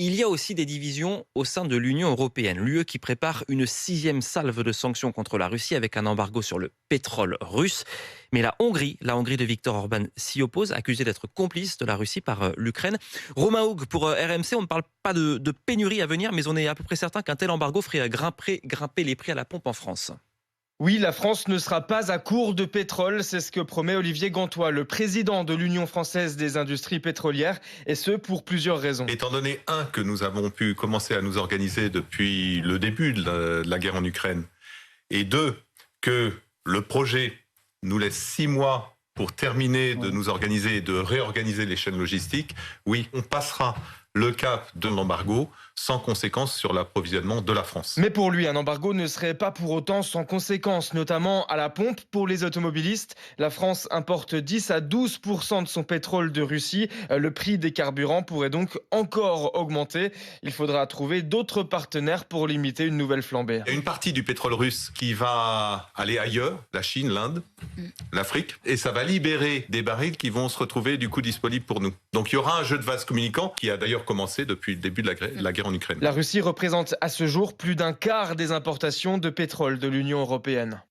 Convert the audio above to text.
Il y a aussi des divisions au sein de l'Union européenne. L'UE qui prépare une sixième salve de sanctions contre la Russie avec un embargo sur le pétrole russe. Mais la Hongrie de Viktor Orban s'y oppose, accusée d'être complice de la Russie par l'Ukraine. Romain Haug pour RMC, on ne parle pas de pénurie à venir, mais on est à peu près certain qu'un tel embargo ferait grimper les prix à la pompe en France. Oui, la France ne sera pas à court de pétrole, c'est ce que promet Olivier Gantois, le président de l'Union française des industries pétrolières, et ce pour plusieurs raisons. Étant donné, que nous avons pu commencer à nous organiser depuis le début de la guerre en Ukraine, et deux, que le projet nous laisse 6 mois pour terminer de nous organiser et de réorganiser les chaînes logistiques, oui, on passera le cap de l'embargo sans conséquence sur l'approvisionnement de la France. Mais pour lui, un embargo ne serait pas pour autant sans conséquences, notamment à la pompe pour les automobilistes. La France importe 10 à 12% de son pétrole de Russie. Le prix des carburants pourrait donc encore augmenter. Il faudra trouver d'autres partenaires pour limiter une nouvelle flambée. Il y a une partie du pétrole russe qui va aller ailleurs, la Chine, l'Inde, l'Afrique, et ça va libérer des barils qui vont se retrouver du coup disponibles pour nous. Donc il y aura un jeu de vase communicant qui a d'ailleurs commencé depuis le début de la guerre en Ukraine. La Russie représente à ce jour plus d'un quart des importations de pétrole de l'Union européenne.